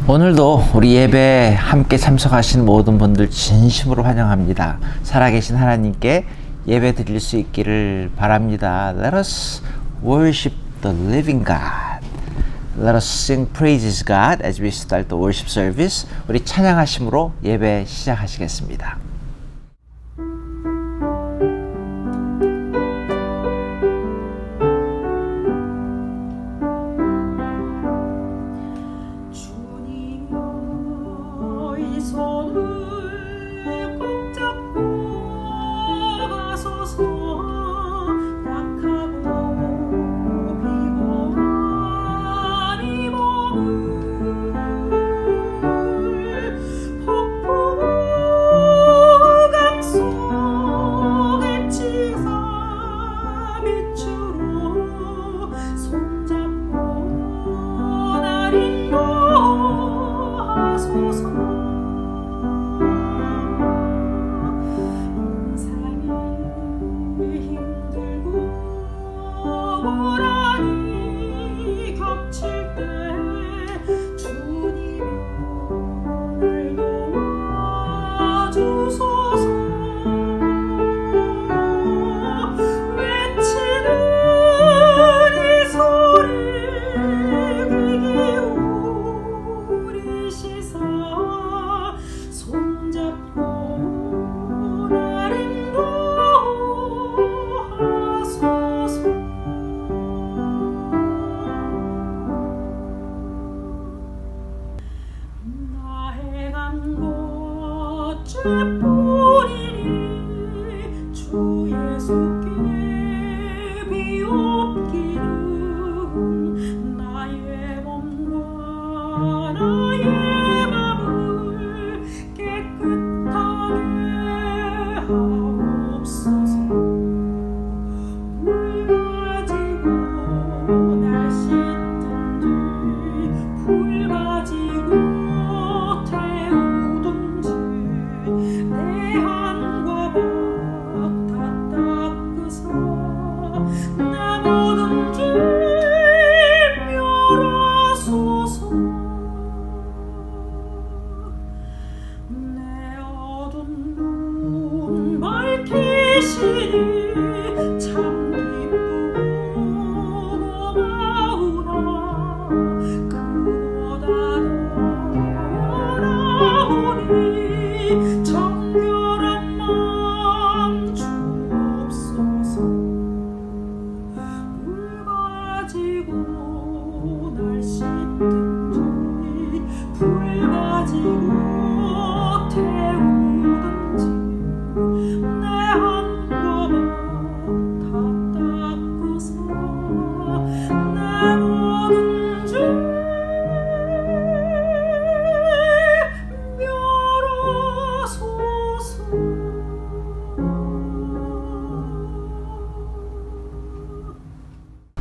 오늘도 우리 예배에 함께 참석하신 모든 분들 진심으로 환영합니다. 살아계신 하나님께 예배 드릴 수 있기를 바랍니다. Let us worship the living God. Let us sing praises God as we start the worship service. 우리 찬양하심으로 예배 시작하시겠습니다.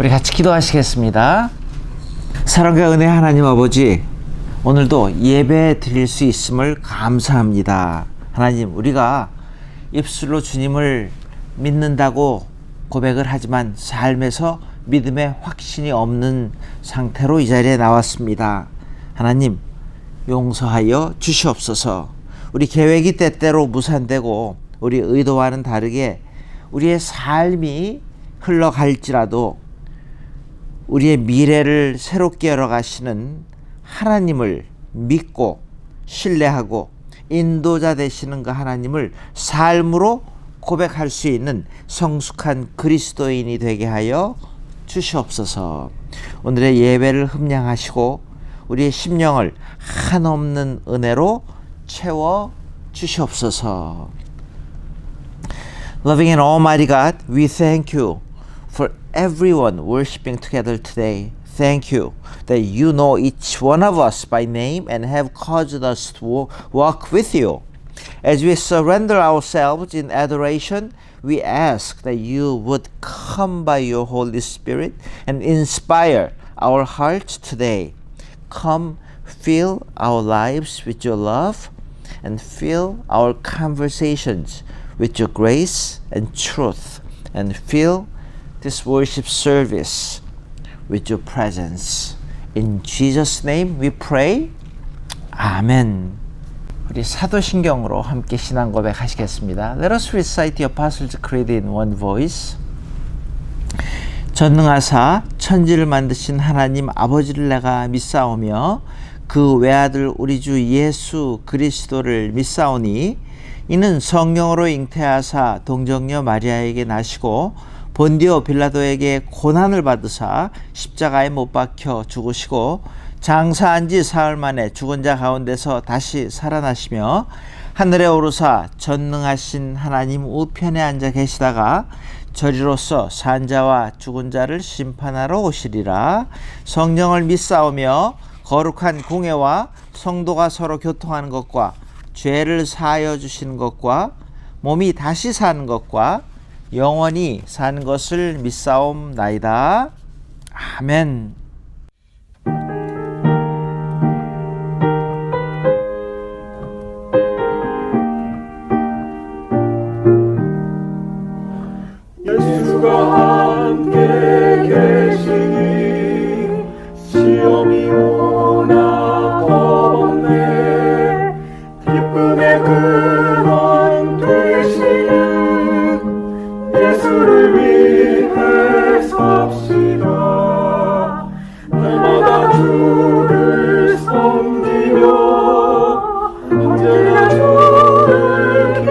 우리 같이 기도하시겠습니다. 사랑과 은혜 하나님 아버지, 오늘도 예배 드릴 수 있음을 감사합니다. 하나님, 우리가 입술로 주님을 믿는다고 고백을 하지만 삶에서 믿음의 확신이 없는 상태로 이 자리에 나왔습니다. 하나님, 용서하여 주시옵소서. 우리 계획이 때때로 무산되고 우리 의도와는 다르게 우리의 삶이 흘러갈지라도 우리의 미래를 새롭게 열어가시는 하나님을 믿고 신뢰하고 인도자 되시는 그 하나님을 삶으로 고백할 수 있는 성숙한 그리스도인이 되게 하여 주시옵소서. 오늘의 예배를 흠량하시고 우리의 심령을 한없는 은혜로 채워 주시옵소서. Loving and Almighty God, we thank you for everyone worshiping together today. Thank you that you know each one of us by name and have caused us to walk with you. As we surrender ourselves in adoration, we ask that you would come by your Holy Spirit and inspire our hearts today. Come, fill our lives with your love and fill our conversations with your grace and truth, and fill this worship service with your presence. In Jesus' name we pray. 아멘. 우리 사도신경으로 함께 신앙 고백하시겠습니다. Let us recite the Apostles' Creed in one voice. 전능하사 천지를 만드신 하나님 아버지를 내가 믿사오며 그 외아들 우리 주 예수 그리스도를 믿사오니 이는 성령으로 잉태하사 동정녀 마리아에게 나시고 본디오 빌라도에게 고난을 받으사 십자가에 못 박혀 죽으시고 장사한 지 사흘 만에 죽은 자 가운데서 다시 살아나시며 하늘에 오르사 전능하신 하나님 우편에 앉아 계시다가 저리로서 산 자와 죽은 자를 심판하러 오시리라. 성령을 믿사오며 거룩한 공예와 성도가 서로 교통하는 것과 죄를 사하여 주시는 것과 몸이 다시 사는 것과 영원히 사는 것을 믿사옵나이다. 아멘. 예수가 함께 계시니 시험이 오나 겁없네. 기쁨의 근원 되시는 예수를 위해 섭시다. 날마다 주를 섬기며 언제나 주를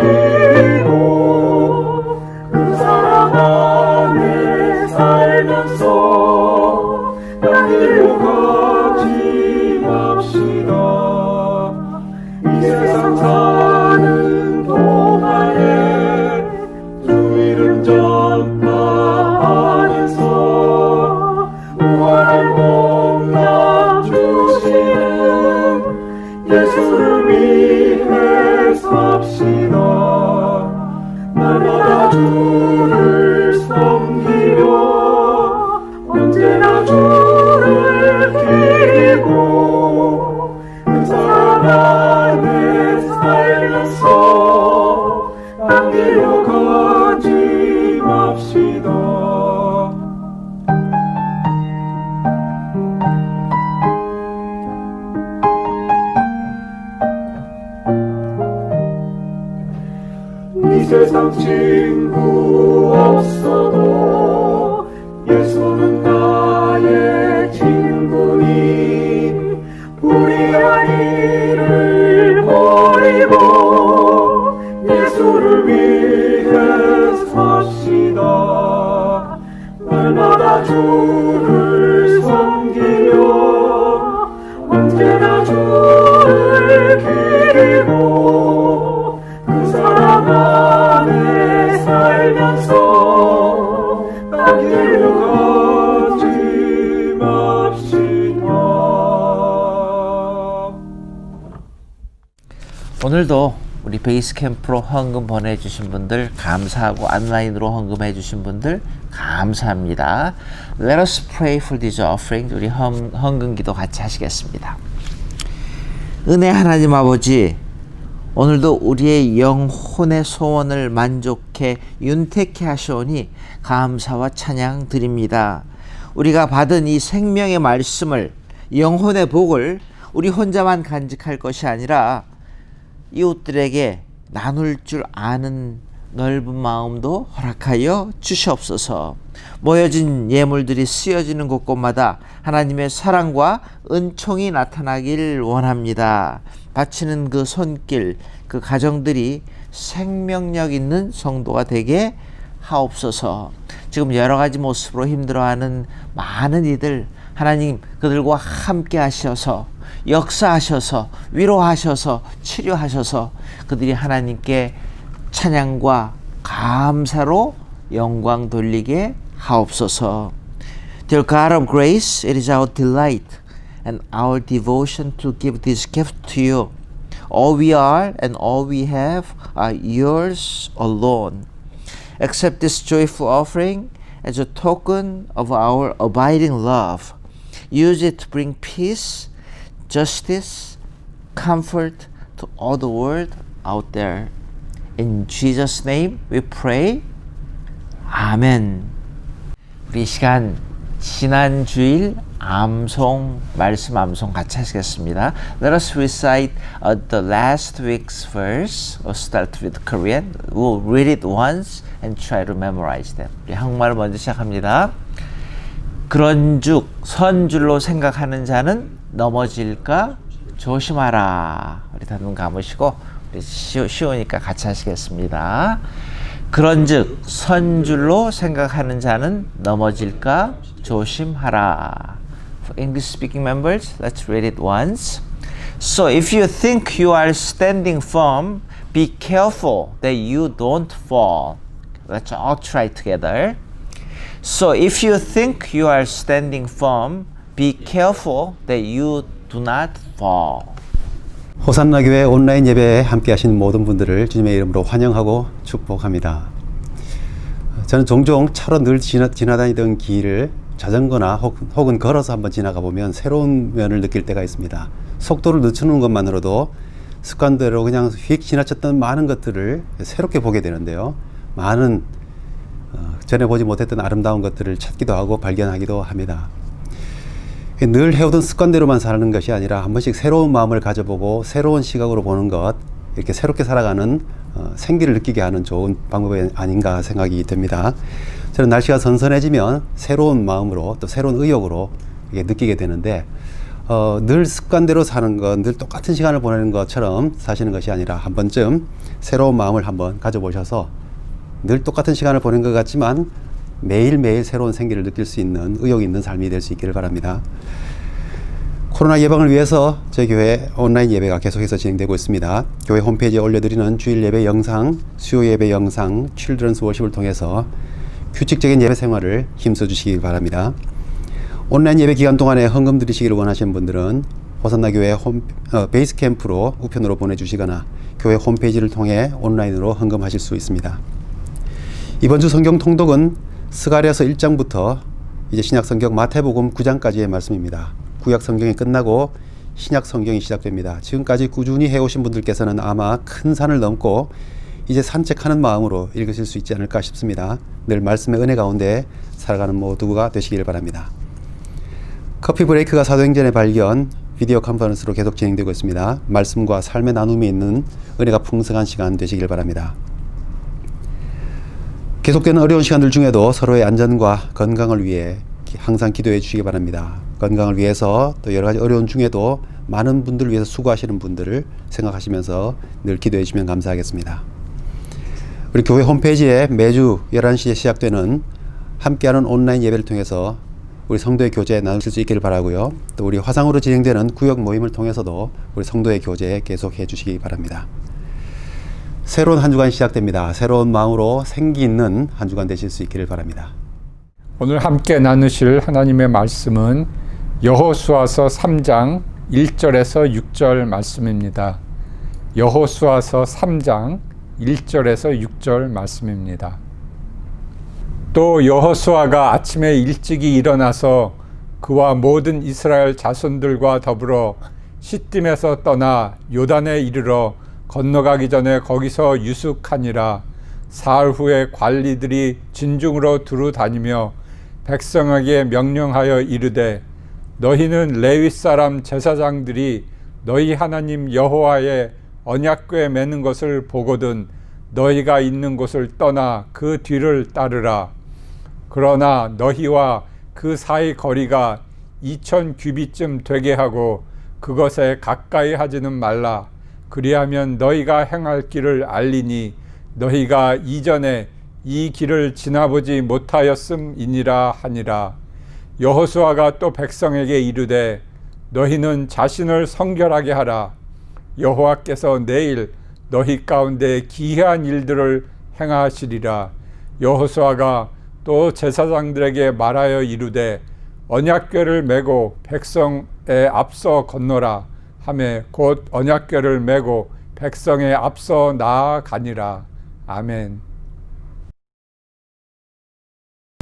기고 그 사랑 안에 살면서 땅일로 가지 맙시다. 이 세상 사는 동안에 주 이름 전파하면서 무한한 복락 주시는 예수를 위해 삽시다. 날마다 주를 섬기며 언제나 주를 기고 그 사랑 안에 살면서 땅길로 가지 맙시다. 이 세상 친구 없어도 예수는 나의 친구니 불의한 일을 버리고 예수를 위해 삽시다. 날마다 주를 섬기며 언제나 주를 기리고 그 사랑 안에 살면서 땅길로 가지 맙시다. 오늘도 우리 베이스 캠프로 헌금 보내주신 분들 감사하고 온라인으로 헌금해 주신 분들 감사합니다. Let us pray for this offering. 우리 헌금 기도 같이 하시겠습니다. 은혜 하나님 아버지, 오늘도 우리의 영혼의 소원을 만족해 윤택케 하시오니 감사와 찬양 드립니다. 우리가 받은 이 생명의 말씀을, 영혼의 복을 우리 혼자만 간직할 것이 아니라 이웃들에게 나눌 줄 아는 넓은 마음도 허락하여 주시옵소서. 모여진 예물들이 쓰여지는 곳곳마다 하나님의 사랑과 은총이 나타나길 원합니다. 바치는 그 손길, 그 가정들이 생명력 있는 성도가 되게 하옵소서. 지금 여러 가지 모습으로 힘들어하는 많은 이들, 하나님 그들과 함께 하셔서 역사하셔서 위로하셔서 치료하셔서 그들이 하나님께 찬양과 감사로 영광 돌리게 하옵소서. Dear God of grace, it is our delight and our devotion to give this gift to you. All we are and all we have are yours alone. Accept this joyful offering as a token of our abiding love. Use it to bring peace, justice, comfort to all the world out there. In Jesus' name we pray. 아멘. 우리 이 시간 지난 주일 말씀 암송 같이 하시겠습니다. Let us recite the last week's verse. We'll start with Korean. We'll read it once and try to memorize them. 한국말 먼저 시작합니다. 그런즉 선줄로 생각하는 자는 넘어질까 조심하라. 우리 다 눈 감으시고 쉬우니까 같이 하시겠습니다. 그런즉 선줄로 생각하는 자는 넘어질까 조심하라. For English speaking members, let's read it once. So if you think you are standing firm, be careful that you don't fall. Let's all try together. So if you think you are standing firm, be careful that you do not fall. 호산나 교회 온라인 예배에 함께 하신 모든 분들을 주님의 이름으로 환영하고 축복합니다. 저는 종종 차로 늘 지나다니던 길을 자전거나 혹은 걸어서 한번 지나가 보면 새로운 면을 느낄 때가 있습니다. 속도를 늦추는 것만으로도 습관대로 그냥 휙 지나쳤던 많은 것들을 새롭게 보게 되는데요. 많은 전에 보지 못했던 아름다운 것들을 찾기도 하고 발견하기도 합니다. 늘 해오던 습관대로만 사는 것이 아니라 한 번씩 새로운 마음을 가져보고 새로운 시각으로 보는 것, 이렇게 새롭게 살아가는 생기를 느끼게 하는 좋은 방법이 아닌가 생각이 됩니다. 저는 날씨가 선선해지면 새로운 마음으로 또 새로운 의욕으로 이게 느끼게 되는데 늘 습관대로 사는 것, 늘 똑같은 시간을 보내는 것처럼 사시는 것이 아니라 한 번쯤 새로운 마음을 한번 가져보셔서 늘 똑같은 시간을 보낸 것 같지만 매일매일 새로운 생기를 느낄 수 있는 의욕 있는 삶이 될 수 있기를 바랍니다. 코로나 예방을 위해서 저희 교회 온라인 예배가 계속해서 진행되고 있습니다. 교회 홈페이지에 올려드리는 주일 예배 영상, 수요 예배 영상, 칠드런스 워십을 통해서 규칙적인 예배 생활을 힘써 주시기 바랍니다. 온라인 예배 기간 동안에 헌금 드리시기를 원하시는 분들은 호산나 교회 베이스 캠프로 우편으로 보내주시거나 교회 홈페이지를 통해 온라인으로 헌금하실 수 있습니다. 이번 주 성경 통독은 스가랴서 1장부터 이제 신약 성경 마태복음 9장까지의 말씀입니다. 구약 성경이 끝나고 신약 성경이 시작됩니다. 지금까지 꾸준히 해오신 분들께서는 아마 큰 산을 넘고 이제 산책하는 마음으로 읽으실 수 있지 않을까 싶습니다. 늘 말씀의 은혜 가운데 살아가는 모두가 되시길 바랍니다. 커피 브레이크가 사도행전의 발견 비디오 컨퍼런스로 계속 진행되고 있습니다. 말씀과 삶의 나눔이 있는 은혜가 풍성한 시간 되시길 바랍니다. 계속되는 어려운 시간들 중에도 서로의 안전과 건강을 위해 항상 기도해 주시기 바랍니다. 건강을 위해서 또 여러 가지 어려운 중에도 많은 분들을 위해서 수고하시는 분들을 생각하시면서 늘 기도해 주시면 감사하겠습니다. 우리 교회 홈페이지에 매주 11시에 시작되는 함께하는 온라인 예배를 통해서 우리 성도의 교제 나누실 수 있기를 바라고요. 또 우리 화상으로 진행되는 구역 모임을 통해서도 우리 성도의 교제 계속해 주시기 바랍니다. 새로운 한 주간 시작됩니다. 새로운 마음으로 생기 있는 한 주간 되실 수 있기를 바랍니다. 오늘 함께 나누실 하나님의 말씀은 여호수아서 3장 1절에서 6절 말씀입니다. 여호수아서 3장 1절에서 6절 말씀입니다. 또 여호수아가 아침에 일찍이 일어나서 그와 모든 이스라엘 자손들과 더불어 시딤에서 떠나 요단에 이르러 건너가기 전에 거기서 유숙하니라. 사흘 후에 관리들이 진중으로 두루 다니며 백성에게 명령하여 이르되 너희는 레위 사람 제사장들이 너희 하나님 여호와의 언약궤 매는 것을 보거든 너희가 있는 곳을 떠나 그 뒤를 따르라. 그러나 너희와 그 사이 거리가 2000 규빗쯤 되게 하고 그것에 가까이 하지는 말라. 그리하면 너희가 행할 길을 알리니 너희가 이전에 이 길을 지나보지 못하였음이니라 하니라. 여호수아가 또 백성에게 이르되 너희는 자신을 성결하게 하라. 여호와께서 내일 너희 가운데 기이한 일들을 행하시리라. 여호수아가 또 제사장들에게 말하여 이르되 언약궤를 메고 백성에 앞서 건너라 하매 곧 언약궤를 메고 백성에 앞서 나아가니라. 아멘.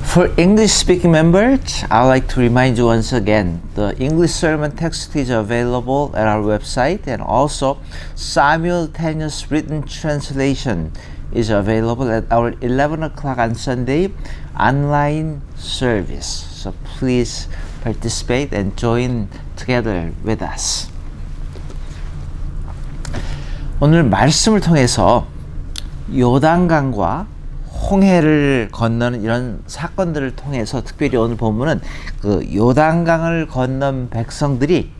For English speaking members, I'd like to remind you once again, the English sermon text is available at our website and also simultaneous written translation is available at our 11 o'clock on Sunday online service. So please participate and join together with us. 오늘 말씀을 통해서 요단강과 홍해를 건너는 이런 사건들을 통해서 특별히 오늘 본문은 그 요단강을 건넌 백성들이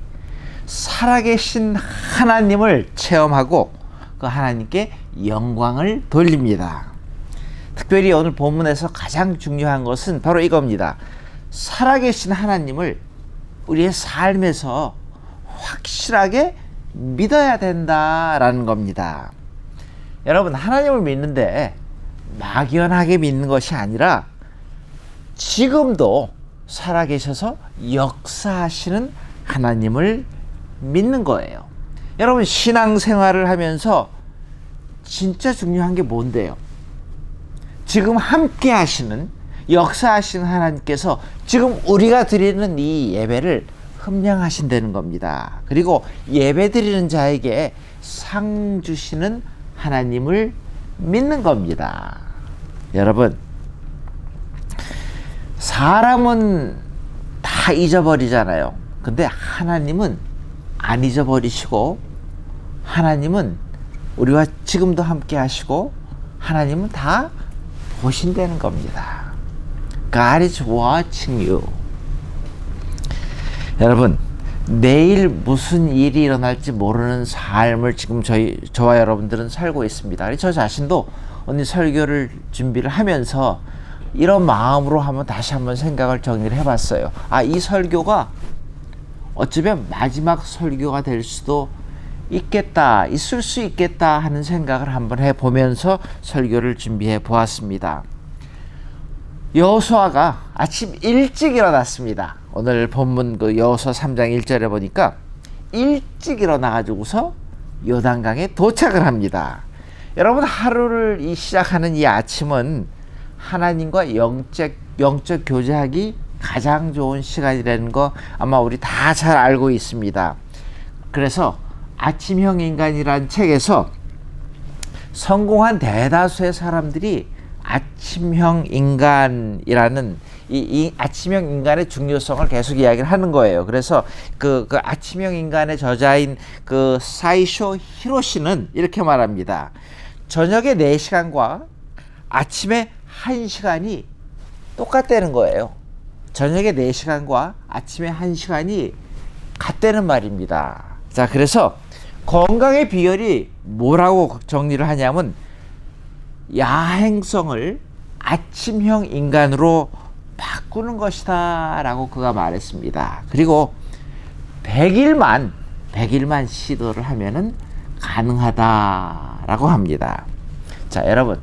살아계신 하나님을 체험하고 그 하나님께 영광을 돌립니다. 특별히 오늘 본문에서 가장 중요한 것은 바로 이겁니다. 살아계신 하나님을 우리의 삶에서 확실하게 믿어야 된다라는 겁니다. 여러분, 하나님을 믿는데 막연하게 믿는 것이 아니라 지금도 살아계셔서 역사하시는 하나님을 믿는 거예요. 여러분, 신앙생활을 하면서 진짜 중요한 게 뭔데요? 지금 함께 하시는, 역사하시는 하나님께서 지금 우리가 드리는 이 예배를 흠량하신다는 겁니다. 그리고 예배 드리는 자에게 상 주시는 하나님을 믿는 겁니다. 여러분, 사람은 다 잊어버리잖아요. 근데 하나님은 안 잊어버리시고, 하나님은 우리와 지금도 함께 하시고, 하나님은 다 보신다는 겁니다. God is watching you. 여러분, 내일 무슨 일이 일어날지 모르는 삶을 지금 저와 여러분들은 살고 있습니다. 저 자신도 오늘 설교를 준비를 하면서 이런 마음으로 다시 한번 생각을 정리를 해봤어요. 이 설교가 어쩌면 마지막 설교가 될 수도 있겠다, 있을 수 있겠다 하는 생각을 한번 해보면서 설교를 준비해 보았습니다. 여호수아가 아침 일찍 일어났습니다. 오늘 본문 그 여호수아 3장 1절에 보니까 일찍 일어나가지고서 요단강에 도착을 합니다. 여러분, 하루를 시작하는 이 아침은 하나님과 영적 교제하기 가장 좋은 시간이라는 거 아마 우리 다 잘 알고 있습니다. 그래서 아침형 인간이라는 책에서 성공한 대다수의 사람들이 아침형 인간이라는 이 아침형 인간의 중요성을 계속 이야기를 하는 거예요. 그래서 그 아침형 인간의 저자인 그 사이쇼 히로시는 이렇게 말합니다. 저녁에 4시간과 아침에 1시간이 똑같다는 거예요. 저녁에 4시간과 아침에 1시간이 같다는 말입니다. 자, 그래서 건강의 비결이 뭐라고 정리를 하냐면 야행성을 아침형 인간으로 바꾸는 것이다 라고 그가 말했습니다. 그리고 100일만 시도를 하면은 가능하다라고 합니다. 자, 여러분,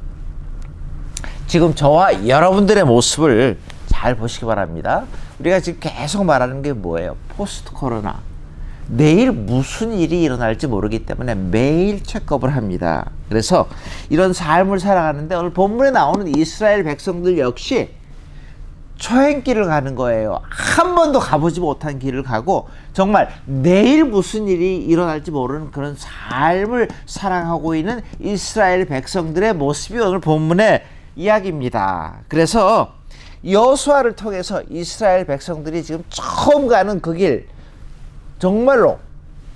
지금 저와 여러분들의 모습을 잘 보시기 바랍니다. 우리가 지금 계속 말하는 게 뭐예요? 포스트 코로나. 내일 무슨 일이 일어날지 모르기 때문에 매일 체크업을 합니다. 그래서 이런 삶을 살아가는데 오늘 본문에 나오는 이스라엘 백성들 역시 초행길을 가는 거예요. 한 번도 가보지 못한 길을 가고 정말 내일 무슨 일이 일어날지 모르는 그런 삶을 살아가고 있는 이스라엘 백성들의 모습이 오늘 본문의 이야기입니다. 그래서 여호수아를 통해서 이스라엘 백성들이 지금 처음 가는 그 길, 정말로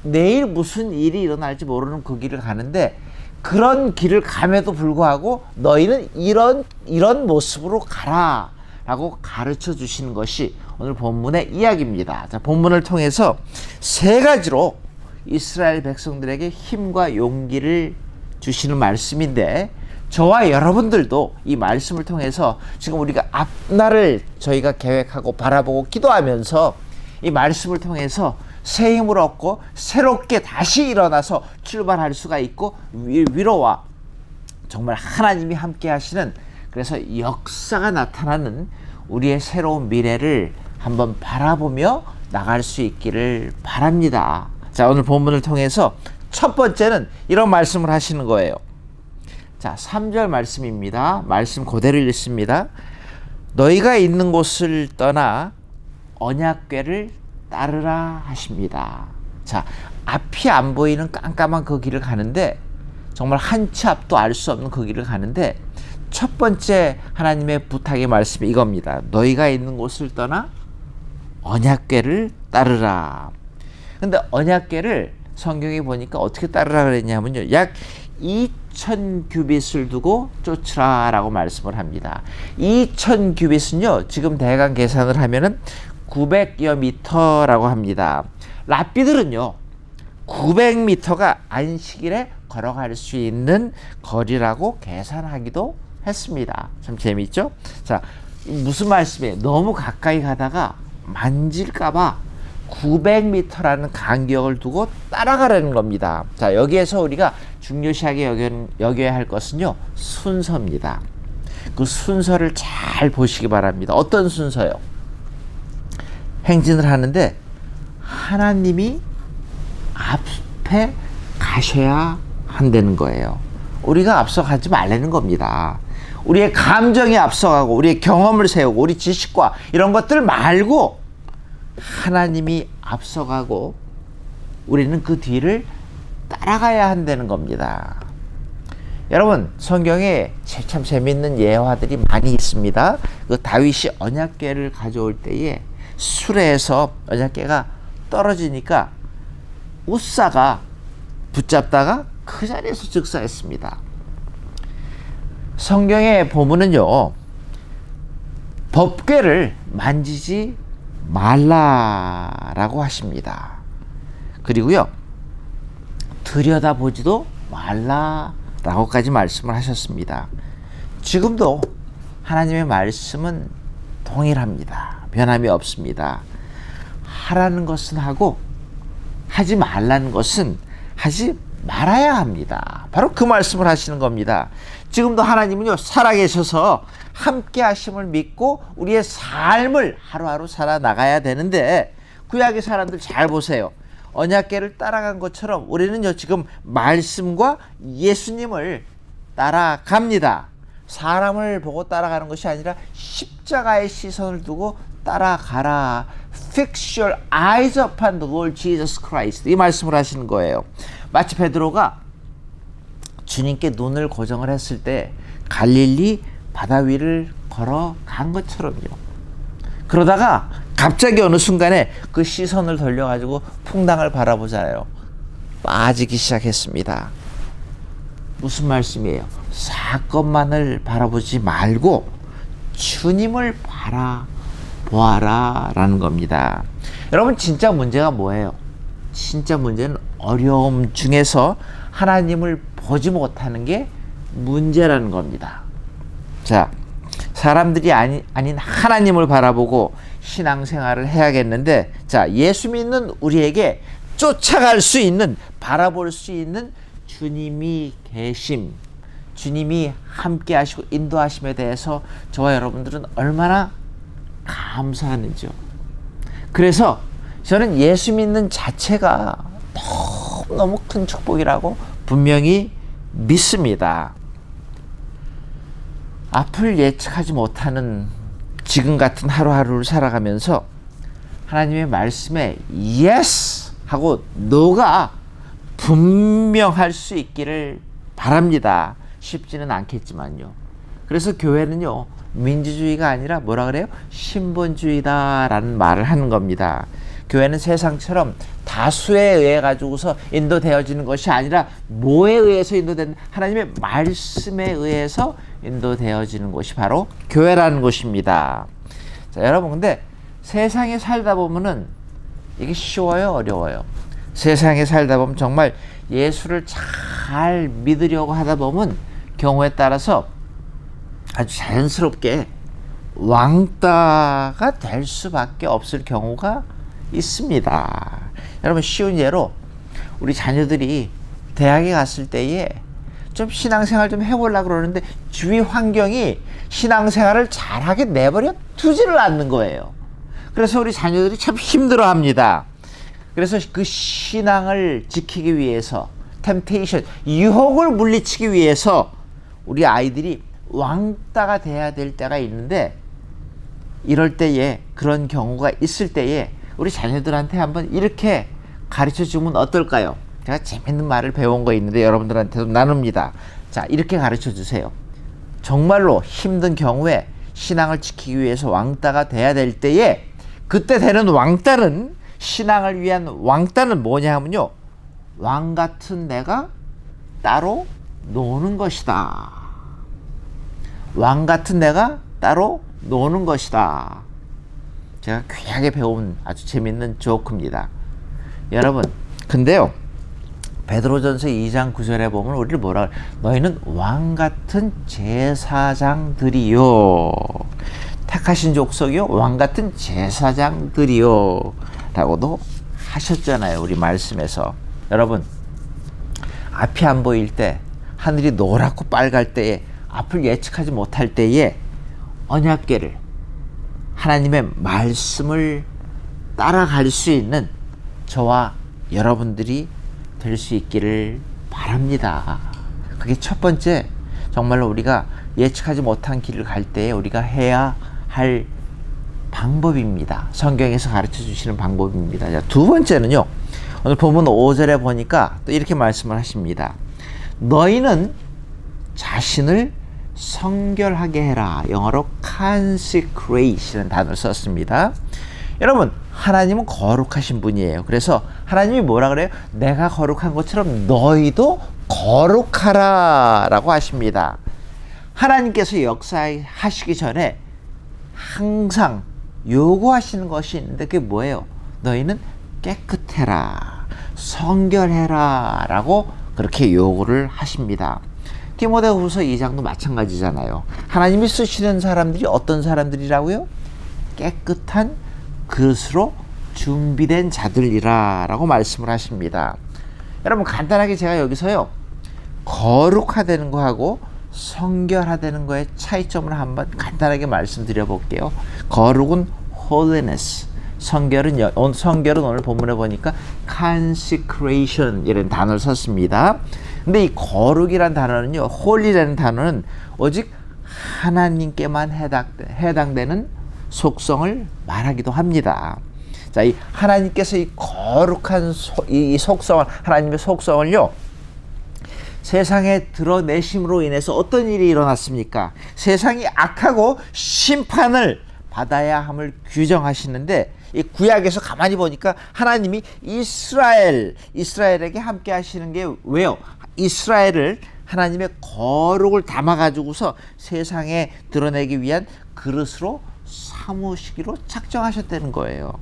내일 무슨 일이 일어날지 모르는 그 길을 가는데 그런 길을 감에도 불구하고 너희는 이런 모습으로 가라 라고 가르쳐 주시는 것이 오늘 본문의 이야기입니다. 자, 본문을 통해서 3가지로 이스라엘 백성들에게 힘과 용기를 주시는 말씀인데 저와 여러분들도 이 말씀을 통해서 지금 우리가 앞날을 저희가 계획하고 바라보고 기도하면서 이 말씀을 통해서 새 힘을 얻고 새롭게 다시 일어나서 출발할 수가 있고 위로와 정말 하나님이 함께 하시는, 그래서 역사가 나타나는 우리의 새로운 미래를 한번 바라보며 나갈 수 있기를 바랍니다. 자, 오늘 본문을 통해서 첫 번째는 이런 말씀을 하시는 거예요. 자, 3절 말씀입니다. 말씀 그대로 읽습니다. 너희가 있는 곳을 떠나 언약궤를 따르라 하십니다. 자, 앞이 안 보이는 깜깜한 그 길을 가는데 정말 한 치 앞도 알 수 없는 그 길을 가는데 첫 번째 하나님의 부탁의 말씀이 이겁니다. 너희가 있는 곳을 떠나 언약궤를 따르라. 근데 언약궤를 성경에 보니까 어떻게 따르라 그랬냐면요. 약 2000규빗을 두고 쫓으라 라고 말씀을 합니다. 2000규빗은요. 지금 대강 계산을 하면은 900여 미터라고 합니다. 랍비들은요. 900m가 안식일에 걸어갈 수 있는 거리라고 계산하기도 했습니다. 참 재미있죠? 자, 무슨 말씀이에요? 너무 가까이 가다가 만질까봐 900m라는 간격을 두고 따라가라는 겁니다. 자, 여기에서 우리가 중요시하게 여겨야 할 것은요, 순서입니다. 그 순서를 잘 보시기 바랍니다. 어떤 순서요? 행진을 하는데 하나님이 앞에 가셔야 한다는 거예요. 우리가 앞서가지 말라는 겁니다. 우리의 감정이 앞서가고 우리의 경험을 세우고 우리 지식과 이런 것들 말고 하나님이 앞서가고 우리는 그 뒤를 따라가야 한다는 겁니다. 여러분, 성경에 참 재밌는 예화들이 많이 있습니다. 그 다윗이 언약궤를 가져올 때에 수레에서 언약궤가 떨어지니까 우사가 붙잡다가 그 자리에서 즉사했습니다. 성경에 보면은요, 법궤를 만지지 말라라고 하십니다. 그리고요, 들여다보지도 말라라고까지 말씀을 하셨습니다. 지금도 하나님의 말씀은 동일합니다. 변함이 없습니다. 하라는 것은 하고 하지 말라는 것은 하지 말아야 합니다. 바로 그 말씀을 하시는 겁니다. 지금도 하나님은요, 살아계셔서 함께 하심을 믿고 우리의 삶을 하루하루 살아나가야 되는데, 구약의 사람들 잘 보세요. 언약궤를 따라간 것처럼 우리는요, 지금 말씀과 예수님을 따라갑니다. 사람을 보고 따라가는 것이 아니라 십자가의 시선을 두고 따라가라. Fix your eyes upon the Lord Jesus Christ. 이 말씀을 하시는 거예요. 마치 베드로가 주님께 눈을 고정을 했을 때 갈릴리 바다 위를 걸어간 것처럼요. 그러다가 갑자기 어느 순간에 그 시선을 돌려가지고 풍랑을 바라보잖아요. 빠지기 시작했습니다. 무슨 말씀이에요? 사건만을 바라보지 말고 주님을 바라보아라 라는 겁니다. 여러분, 진짜 문제가 뭐예요? 진짜 문제는 어려움 중에서 하나님을 보지 못하는 게 문제라는 겁니다. 자, 사람들이 아닌 하나님을 바라보고 신앙생활을 해야겠는데, 자, 예수 믿는 우리에게 쫓아갈 수 있는, 바라볼 수 있는 주님이 계심, 주님이 함께 하시고 인도하심에 대해서 저와 여러분들은 얼마나 감사하는지요. 그래서 저는 예수 믿는 자체가 너무 큰 축복이라고 분명히 믿습니다. 앞을 예측하지 못하는 지금 같은 하루하루를 살아가면서 하나님의 말씀에 yes 하고 no가 분명할 수 있기를 바랍니다. 쉽지는 않겠지만요. 그래서 교회는요, 민주주의가 아니라 뭐라 그래요? 신본주의다라는 말을 하는 겁니다. 교회는 세상처럼 다수에 의해 가지고서 인도되어지는 것이 아니라 뭐에 의해서 인도되는, 하나님의 말씀에 의해서 인도되어지는 것이 바로 교회라는 것입니다. 자, 여러분, 근데 세상에 살다 보면은 이게 쉬워요, 어려워요? 세상에 살다 보면 정말 예수를 잘 믿으려고 하다 보면 경우에 따라서 아주 자연스럽게 왕따가 될 수밖에 없을 경우가 있습니다. 여러분, 쉬운 예로 우리 자녀들이 대학에 갔을 때에 좀 신앙생활 좀 해보려고 그러는데 주위 환경이 신앙생활을 잘하게 내버려 두지를 않는 거예요. 그래서 우리 자녀들이 참 힘들어합니다. 그래서 그 신앙을 지키기 위해서, 템테이션, 유혹을 물리치기 위해서 우리 아이들이 왕따가 돼야 될 때가 있는데, 이럴 때에, 그런 경우가 있을 때에 우리 자녀들한테 한번 이렇게 가르쳐 주면 어떨까요? 제가 재밌는 말을 배운 거 있는데 여러분들한테도 나눕니다. 자, 이렇게 가르쳐 주세요. 정말로 힘든 경우에 신앙을 지키기 위해서 왕따가 돼야 될 때에 그때 되는 왕따는, 신앙을 위한 왕따는 뭐냐 하면요, 왕 같은 내가 따로 노는 것이다. 왕 같은 내가 따로 노는 것이다. 제가 귀하게 배운 아주 재밌는 조크입니다. 여러분, 근데요, 베드로전서 2장 9절에 보면 우리를 뭐라 그래요? 너희는 왕 같은 제사장들이요, 택하신 족속이요, 왕 같은 제사장들이요 라고도 하셨잖아요, 우리 말씀에서. 여러분, 앞이 안 보일 때, 하늘이 노랗고 빨갈 때에, 앞을 예측하지 못할 때에 언약궤를, 하나님의 말씀을 따라갈 수 있는 저와 여러분들이 될 수 있기를 바랍니다. 그게 첫 번째, 정말로 우리가 예측하지 못한 길을 갈 때에 우리가 해야 할 방법입니다. 성경에서 가르쳐 주시는 방법입니다. 자, 두 번째는요, 오늘 본문 5절에 보니까 또 이렇게 말씀을 하십니다. 너희는 자신을 성결하게 해라. 영어로 consecrate이라는 단어를 썼습니다. 여러분, 하나님은 거룩하신 분이에요. 그래서 하나님이 뭐라 그래요? 내가 거룩한 것처럼 너희도 거룩하라 라고 하십니다. 하나님께서 역사하시기 전에 항상 요구하시는 것이 있는데 그게 뭐예요? 너희는 깨끗해라, 성결해라 라고 그렇게 요구를 하십니다. 디모데후서 2장도 마찬가지잖아요. 하나님이 쓰시는 사람들이 어떤 사람들이라고요? 깨끗한 그릇으로 준비된 자들이라 라고 말씀을 하십니다. 여러분, 간단하게 제가 여기서요, 거룩하다는 거하고 성결하다는 거의 차이점을 한번 간단하게 말씀드려 볼게요. 거룩은 holiness, 성결은 오늘 본문에 보니까 consecration 이라는 단어를 썼습니다. 근데 이 거룩이라는 단어는요, holy라는 단어는 오직 하나님께만 해당되는 속성을 말하기도 합니다. 자, 이 하나님께서 이 거룩한 이 속성을, 하나님의 속성을요, 세상에 드러내심으로 인해서 어떤 일이 일어났습니까? 세상이 악하고 심판을 받아야 함을 규정하시는데, 이 구약에서 가만히 보니까 하나님이 이스라엘에게 함께 하시는 게 왜요? 이스라엘을 하나님의 거룩을 담아가지고서 세상에 드러내기 위한 그릇으로 삼으시기로 작정하셨다는 거예요.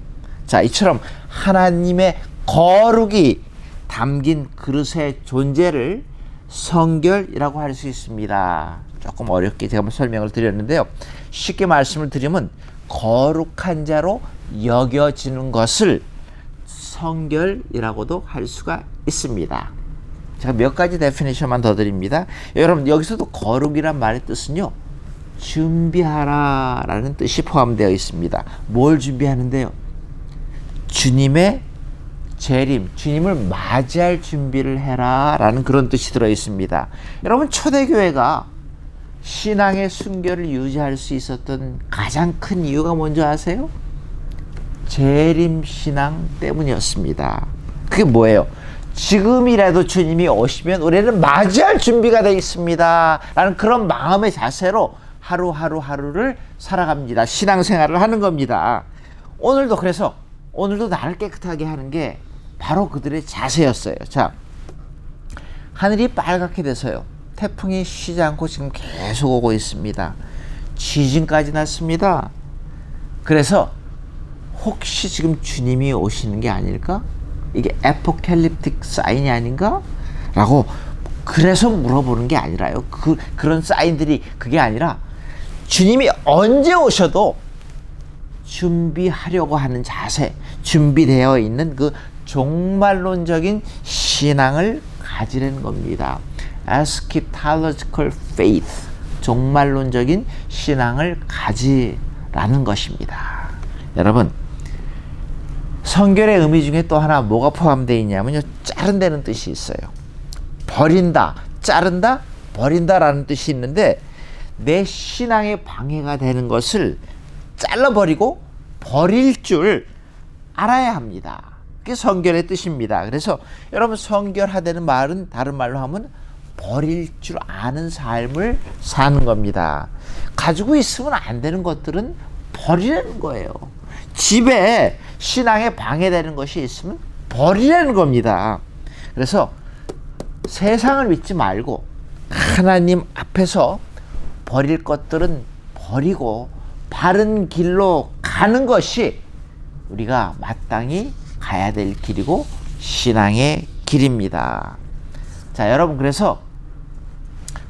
자, 이처럼 하나님의 거룩이 담긴 그릇의 존재를 성결이라고 할 수 있습니다. 조금 어렵게 제가 한번 설명을 드렸는데요. 쉽게 말씀을 드리면 거룩한 자로 여겨지는 것을 성결이라고도 할 수가 있습니다. 제가 몇 가지 데피니션만 더 드립니다. 여러분, 여기서도 거룩이란 말의 뜻은요, 준비하라 라는 뜻이 포함되어 있습니다. 뭘 준비하는데요? 주님의 재림, 주님을 맞이할 준비를 해라 라는 그런 뜻이 들어 있습니다. 여러분, 초대교회가 신앙의 순결을 유지할 수 있었던 가장 큰 이유가 뭔지 아세요? 재림 신앙 때문이었습니다. 그게 뭐예요? 지금이라도 주님이 오시면 우리는 맞이할 준비가 되어 있습니다 라는 그런 마음의 자세로 하루를 살아갑니다. 신앙생활을 하는 겁니다. 오늘도 나를 깨끗하게 하는 게 바로 그들의 자세였어요. 자, 하늘이 빨갛게 돼서요, 태풍이 쉬지 않고 지금 계속 오고 있습니다. 지진까지 났습니다. 그래서 혹시 지금 주님이 오시는 게 아닐까? 이게 에포칼립틱 사인이 아닌가? 라고 그래서 물어보는 게 아니라요. 그런 사인들이 그게 아니라 주님이 언제 오셔도 준비하려고 하는 자세, 준비되어 있는 그 종말론적인 신앙을 가지는 겁니다. eschatological faith, 종말론적인 신앙을 가지라는 것입니다. 여러분, 성결의 의미 중에 또 하나 뭐가 포함되어 있냐면요, 자른다는 뜻이 있어요. 버린다, 자른다, 버린다라는 뜻이 있는데, 내 신앙에 방해가 되는 것을 잘라버리고 버릴 줄 알아야 합니다. 그게 성결의 뜻입니다. 그래서 여러분 성결하다는 말은 다른 말로 하면 버릴 줄 아는 삶을 사는 겁니다. 가지고 있으면 안 되는 것들은 버리라는 거예요. 집에 신앙에 방해되는 것이 있으면 버리라는 겁니다. 그래서 세상을 믿지 말고 하나님 앞에서 버릴 것들은 버리고 바른 길로 가는 것이 우리가 마땅히 가야 될 길이고 신앙의 길입니다. 자, 여러분, 그래서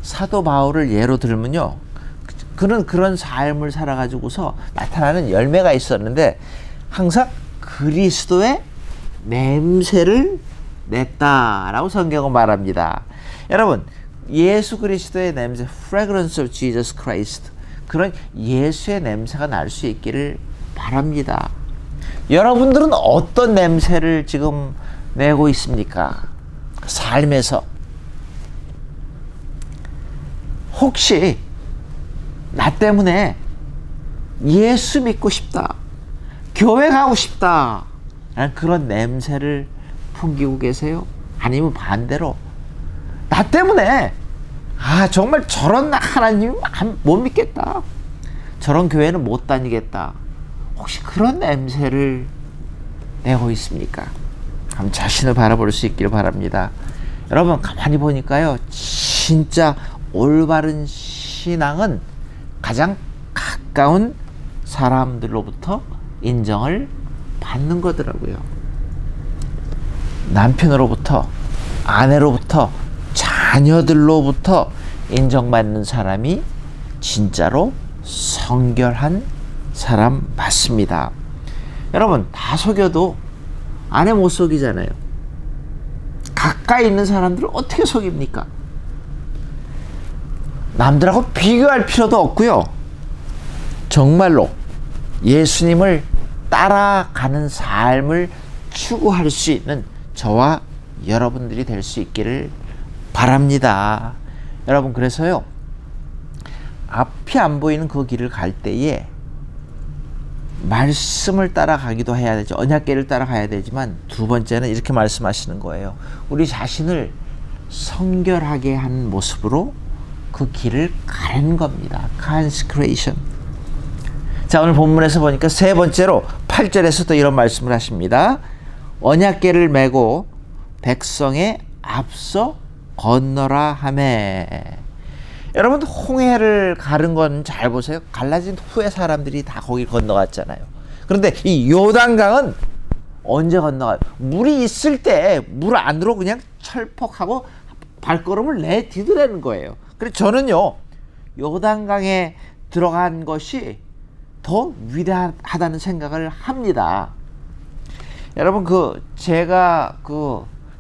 사도 바울을 예로 들면요, 그는 그런 삶을 살아가지고서 나타나는 열매가 있었는데 항상 그리스도의 냄새를 냈다라고 성경은 말합니다. 여러분, 예수 그리스도의 냄새, fragrance of Jesus Christ, 그런 예수의 냄새가 날 수 있기를 바랍니다. 여러분들은 어떤 냄새를 지금 내고 있습니까? 삶에서. 혹시 나 때문에 예수 믿고 싶다, 교회 가고 싶다 라는 그런 냄새를 풍기고 계세요? 아니면 반대로 나 때문에 정말 저런 하나님 못 믿겠다, 저런 교회는 못 다니겠다, 혹시 그런 냄새를 내고 있습니까? 한번 자신을 바라볼 수 있기를 바랍니다. 여러분, 가만히 보니까요, 진짜 올바른 신앙은 가장 가까운 사람들로부터 인정을 받는 거더라고요. 남편으로부터, 아내로부터, 자녀들로부터 인정받는 사람이 진짜로 성결한 사람 맞습니다. 여러분, 다 속여도 아내 못 속이잖아요. 가까이 있는 사람들을 어떻게 속입니까? 남들하고 비교할 필요도 없고요. 정말로 예수님을 따라가는 삶을 추구할 수 있는 저와 여러분들이 될 수 있기를 바랍니다. 여러분, 그래서요, 앞이 안 보이는 그 길을 갈 때에 말씀을 따라가기도 해야 되죠. 언약궤를 따라가야 되지만 두 번째는 이렇게 말씀하시는 거예요. 우리 자신을 성결하게 한 모습으로 그 길을 가는 겁니다. consecration. 자, 오늘 본문에서 보니까 세 번째로 8절에서도 이런 말씀을 하십니다. 언약궤를 메고 백성의 앞서 건너라 하매. 여러분, 홍해를 가른 건 잘 보세요. 갈라진 후에 사람들이 다 거기 건너갔잖아요. 그런데 이 요단강은 언제 건너가요? 물이 있을 때 물 안으로 그냥 철퍽하고 발걸음을 내디디라는 거예요. 그래서 저는요, 요단강에 들어간 것이 더 위대하다는 생각을 합니다. 여러분, 제가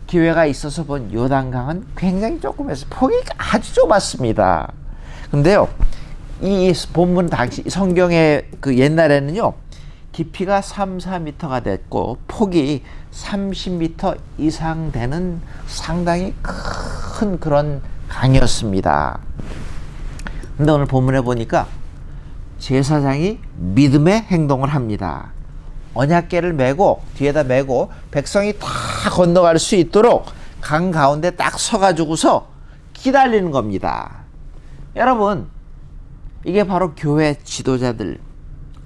기회가 있어서 본 요단강은 굉장히 조그매서 폭이 아주 좁았습니다. 근데요, 이 본문 당시 성경의 옛날에는요, 깊이가 3-4m가 됐고 폭이 30m 이상 되는 상당히 큰 그런 강이었습니다. 근데 오늘 본문에 보니까 제사장이 믿음의 행동을 합니다. 언약궤를 메고 뒤에다 메고 백성이 다 건너갈 수 있도록 강 가운데 딱 서가지고서 기다리는 겁니다. 여러분, 이게 바로 교회 지도자들,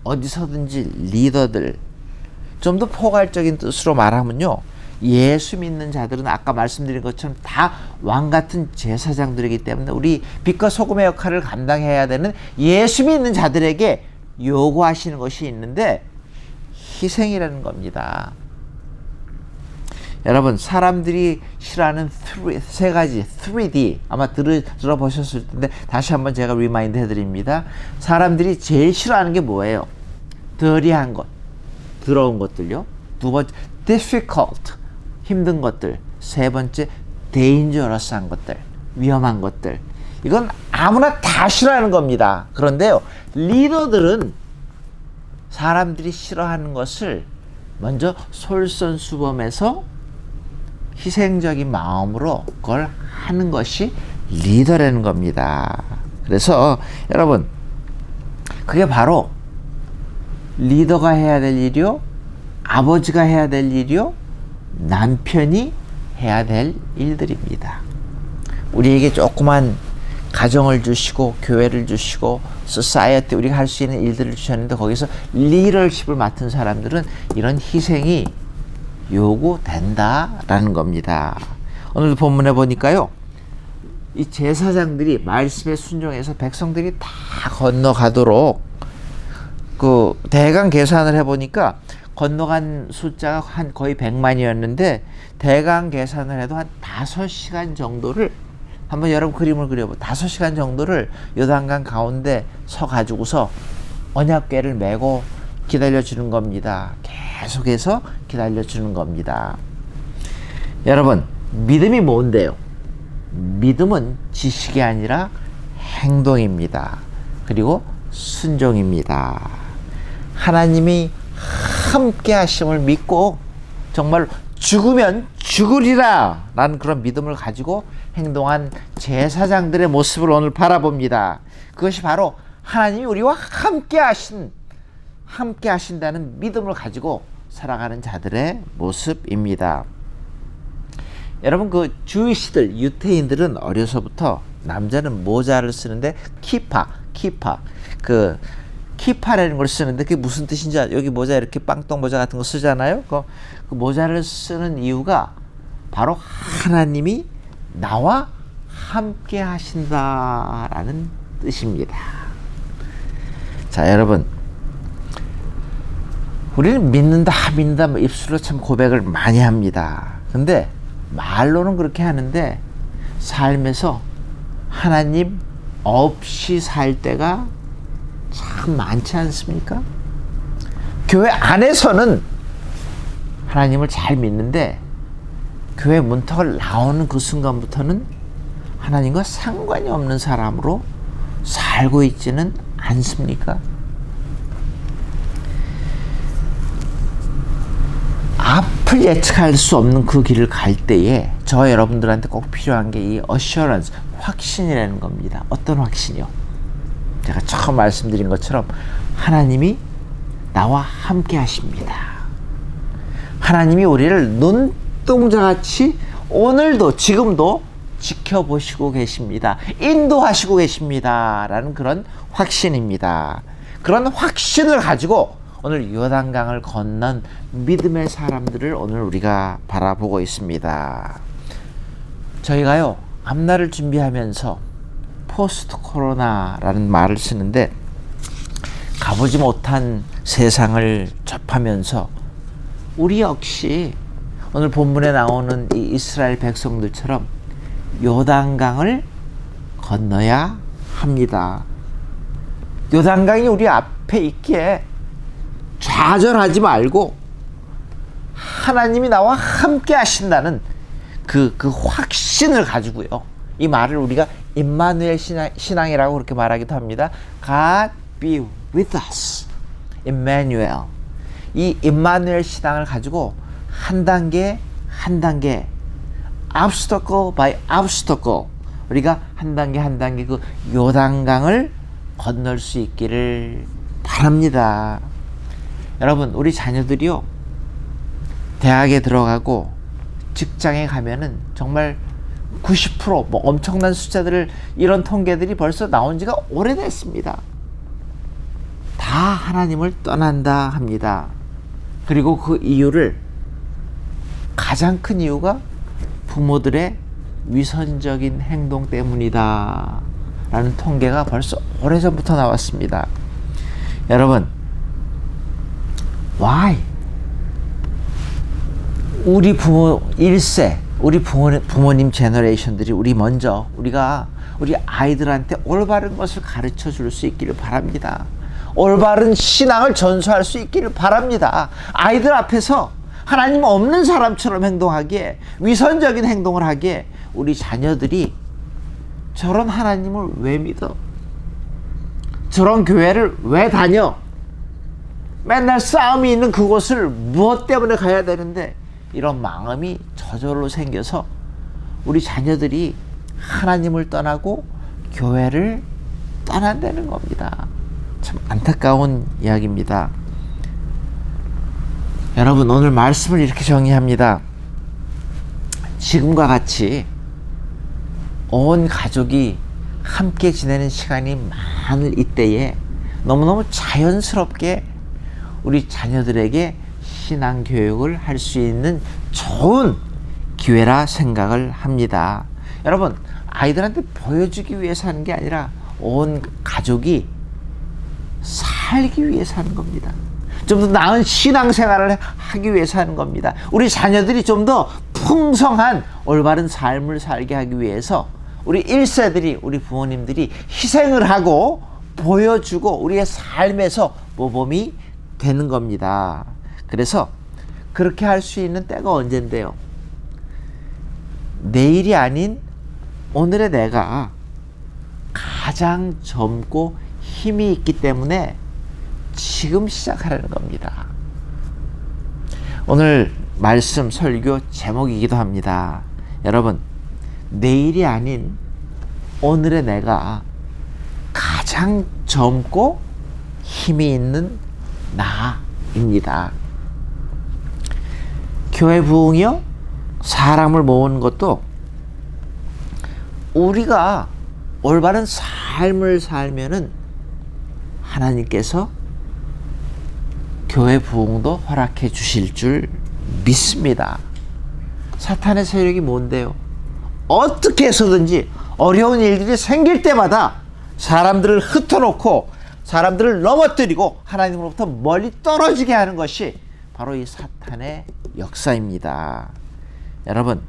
어디서든지 리더들, 좀 더 포괄적인 뜻으로 말하면요, 예수 믿는 자들은 아까 말씀드린 것처럼 다 왕같은 제사장들이기 때문에 우리 빛과 소금의 역할을 감당해야 되는 예수 믿는 자들에게 요구하시는 것이 있는데 희생이라는 겁니다. 여러분, 사람들이 싫어하는 세 가지 3D 아마 들어보셨을 텐데 다시 한번 제가 리마인드 해드립니다. 사람들이 제일 싫어하는 게 뭐예요? 더리한 것, 더러운 것들요. 두 번째 difficult, 힘든 것들. 세 번째 dangerous한 것들, 위험한 것들. 이건 아무나 다 싫어하는 겁니다. 그런데요, 리더들은 사람들이 싫어하는 것을 먼저 솔선수범해서 희생적인 마음으로 그걸 하는 것이 리더라는 겁니다. 그래서 여러분, 그게 바로 리더가 해야 될 일이요, 아버지가 해야 될 일이요, 남편이 해야 될 일들입니다. 우리에게 조그만 가정을 주시고 교회를 주시고 소사이어티 우리가 할 수 있는 일들을 주셨는데 거기서 리더십을 맡은 사람들은 이런 희생이 요구된다라는 겁니다. 오늘 본문에 보니까요. 이 제사장들이 말씀에 순종해서 백성들이 다 건너가도록 그 대강 계산을 해보니까 건너간 숫자가 한 거의 100만이었는데 대강 계산을 해도 한 5시간 정도를 한번 여러분 그림을 그려보 5시간 정도를 요단강 가운데 서 가지고서 언약궤를 메고 기다려주는 겁니다. 계속해서 기다려주는 겁니다. 여러분 믿음이 뭔데요? 믿음은 지식이 아니라 행동입니다. 그리고 순종입니다. 하나님이 함께 하심을 믿고 정말 죽으면 죽으리라 라는 그런 믿음을 가지고 행동한 제사장들의 모습을 오늘 바라봅니다. 그것이 바로 하나님이 우리와 함께 하신다는 믿음을 가지고 살아가는 자들의 모습입니다. 여러분 그 주이시들 유태인들은 어려서부터 남자는 모자를 쓰는데 키파 그 키파라는 걸 쓰는데 그게 무슨 뜻인지 여기 모자 이렇게 빵떡 모자 같은 거 쓰잖아요. 그 모자를 쓰는 이유가 바로 하나님이 나와 함께 하신다라는 뜻입니다. 자 여러분 우리는 믿는다 뭐 입술로 참 고백을 많이 합니다. 근데 말로는 그렇게 하는데 삶에서 하나님 없이 살 때가 참 많지 않습니까? 교회 안에서는 하나님을 잘 믿는데 교회 문턱을 나오는 그 순간부터는 하나님과 상관이 없는 사람으로 살고 있지는 않습니까? 앞을 예측할 수 없는 그 길을 갈 때에 저 여러분들한테 꼭 필요한 게 이 assurance, 확신이라는 겁니다. 어떤 확신이요? 제가 처음 말씀드린 것처럼 하나님이 나와 함께 하십니다. 하나님이 우리를 눈동자같이 오늘도 지금도 지켜보시고 계십니다. 인도하시고 계십니다. 라는 그런 확신입니다. 그런 확신을 가지고 오늘 요단강을 건넌 믿음의 사람들을 오늘 우리가 바라보고 있습니다. 저희가요 앞날을 준비하면서 포스트 코로나라는 말을 쓰는데 가보지 못한 세상을 접하면서 우리 역시 오늘 본문에 나오는 이 이스라엘 백성들처럼 요단강을 건너야 합니다. 요단강이 우리 앞에 있기에 좌절하지 말고 하나님이 나와 함께 하신다는 그 확신을 가지고요. 이 말을 우리가 임마누엘 신앙이라고 그렇게 말하기도 합니다. God be with us. 임마누엘. 이 임마누엘 신앙을 가지고 한 단계 한 단계 obstacle by obstacle 우리가 한 단계 그 요단강을 건널 수 있기를 바랍니다. 여러분 우리 자녀들이요 대학에 들어가고 직장에 가면은 정말 90% 뭐 엄청난 숫자들을 이런 통계들이 벌써 나온 지가 오래됐습니다. 다 하나님을 떠난다 합니다. 그리고 그 이유를 가장 큰 이유가 부모들의 위선적인 행동 때문이다 라는 통계가 벌써 오래전부터 나왔습니다. 여러분 why? 우리 부모 1세 우리 부모님 제너레이션들이 우리가 우리 아이들한테 올바른 것을 가르쳐 줄 수 있기를 바랍니다. 올바른 신앙을 전수할 수 있기를 바랍니다. 아이들 앞에서 하나님 없는 사람처럼 행동하기에 위선적인 행동을 하기에 우리 자녀들이 저런 하나님을 왜 믿어? 저런 교회를 왜 다녀? 맨날 싸움이 있는 그곳을 무엇 때문에 가야 되는데 이런 마음이 저절로 생겨서 우리 자녀들이 하나님을 떠나고 교회를 떠난다는 겁니다. 참 안타까운 이야기입니다. 여러분 오늘 말씀을 이렇게 정리합니다. 지금과 같이 온 가족이 함께 지내는 시간이 많을 이때에 너무너무 자연스럽게 우리 자녀들에게 신앙교육을 할 수 있는 좋은 기회라 생각을 합니다. 여러분, 아이들한테 보여주기 위해서 하는 게 아니라 온 가족이 살기 위해서 하는 겁니다. 좀 더 나은 신앙생활을 하기 위해서 하는 겁니다. 우리 자녀들이 좀 더 풍성한 올바른 삶을 살게 하기 위해서 우리 1세들이, 우리 부모님들이 희생을 하고 보여주고 우리의 삶에서 모범이 되는 겁니다. 그래서 그렇게 할 수 있는 때가 언젠데요. 내일이 아닌 오늘의 내가 가장 젊고 힘이 있기 때문에 지금 시작하라는 겁니다. 오늘 말씀 설교 제목이기도 합니다. 여러분, 내일이 아닌 오늘의 내가 가장 젊고 힘이 있는 나입니다. 교회 부흥이요? 사람을 모으는 것도 우리가 올바른 삶을 살면은 하나님께서 교회 부흥도 허락해 주실 줄 믿습니다. 사탄의 세력이 뭔데요? 어떻게 해서든지 어려운 일들이 생길 때마다 사람들을 흩어놓고 사람들을 넘어뜨리고 하나님으로부터 멀리 떨어지게 하는 것이 바로 이 사탄의 역사입니다. 여러분,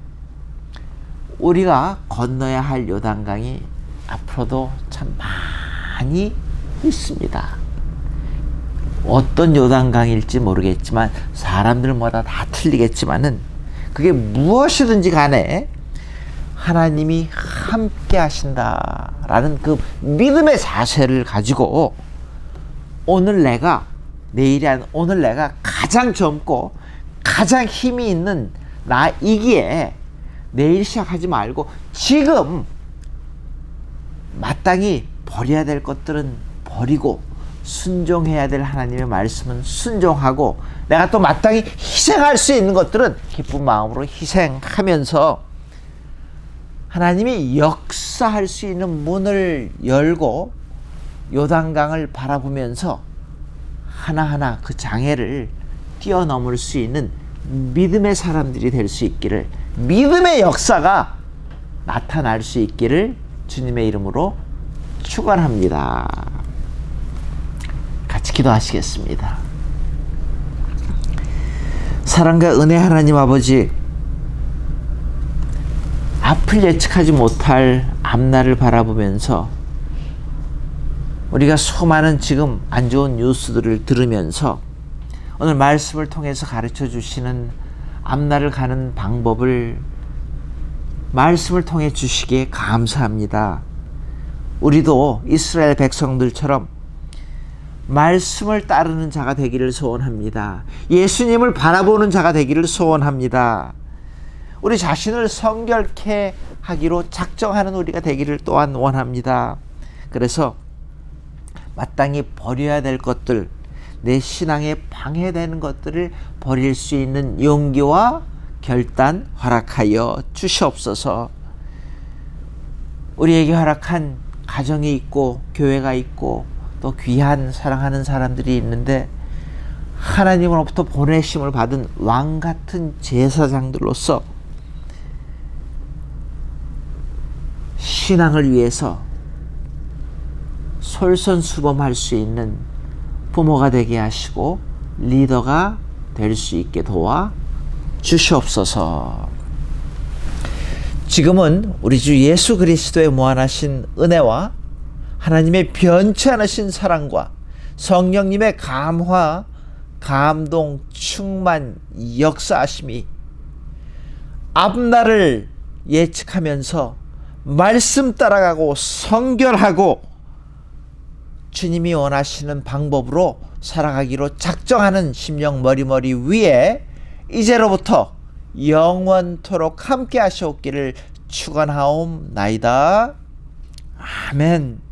우리가 건너야 할 요단강이 앞으로도 참 많이 있습니다. 어떤 요단강일지 모르겠지만 사람들마다 다 틀리겠지만은 그게 무엇이든지 간에 하나님이 함께 하신다라는 그 믿음의 자세를 가지고 오늘 내가, 내일이 아닌 오늘 내가 가장 젊고 가장 힘이 있는 나이기에 내일 시작하지 말고 지금 마땅히 버려야 될 것들은 버리고 순종해야 될 하나님의 말씀은 순종하고 내가 또 마땅히 희생할 수 있는 것들은 기쁜 마음으로 희생하면서 하나님이 역사할 수 있는 문을 열고 요단강을 바라보면서 하나하나 그 장애를 뛰어넘을 수 있는 믿음의 사람들이 될 수 있기를, 믿음의 역사가 나타날 수 있기를 주님의 이름으로 축원합니다. 같이 기도하시겠습니다. 사랑과 은혜 하나님 아버지, 앞을 예측하지 못할 앞날을 바라보면서 우리가 수많은 지금 안 좋은 뉴스들을 들으면서 오늘 말씀을 통해서 가르쳐 주시는 앞날을 가는 방법을 말씀을 통해 주시기에 감사합니다. 우리도 이스라엘 백성들처럼 말씀을 따르는 자가 되기를 소원합니다. 예수님을 바라보는 자가 되기를 소원합니다. 우리 자신을 성결케 하기로 작정하는 우리가 되기를 또한 원합니다. 그래서 마땅히 버려야 될 것들, 내 신앙에 방해되는 것들을 버릴 수 있는 용기와 결단 허락하여 주시옵소서. 우리에게 허락한 가정이 있고 교회가 있고 또 귀한 사랑하는 사람들이 있는데 하나님으로부터 보내심을 받은 왕 같은 제사장들로서 신앙을 위해서 솔선수범할 수 있는 부모가 되게 하시고 리더가 될 수 있게 도와 주시옵소서. 지금은 우리 주 예수 그리스도의 무한하신 은혜와 하나님의 변치 않으신 사랑과 성령님의 감화, 감동, 충만, 역사하심이 앞날을 예측하면서 말씀 따라가고 성결하고 주님이 원하시는 방법으로 살아가기로 작정하는 심령 머리머리 위에 이제로부터 영원토록 함께 하시옵기를 축원하옵나이다. 아멘.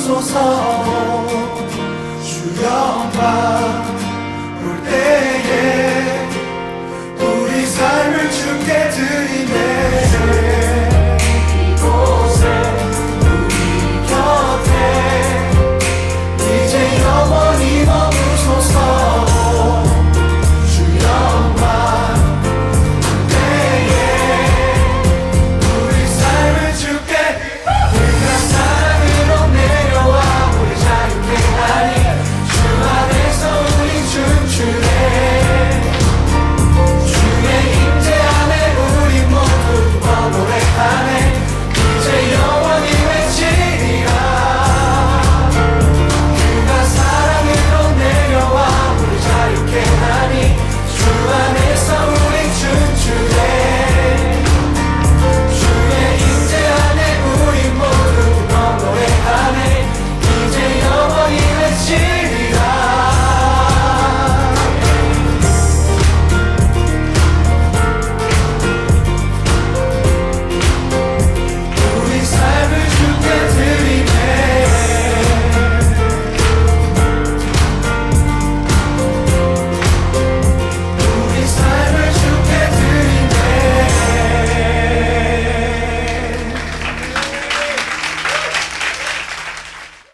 주소서 주 영광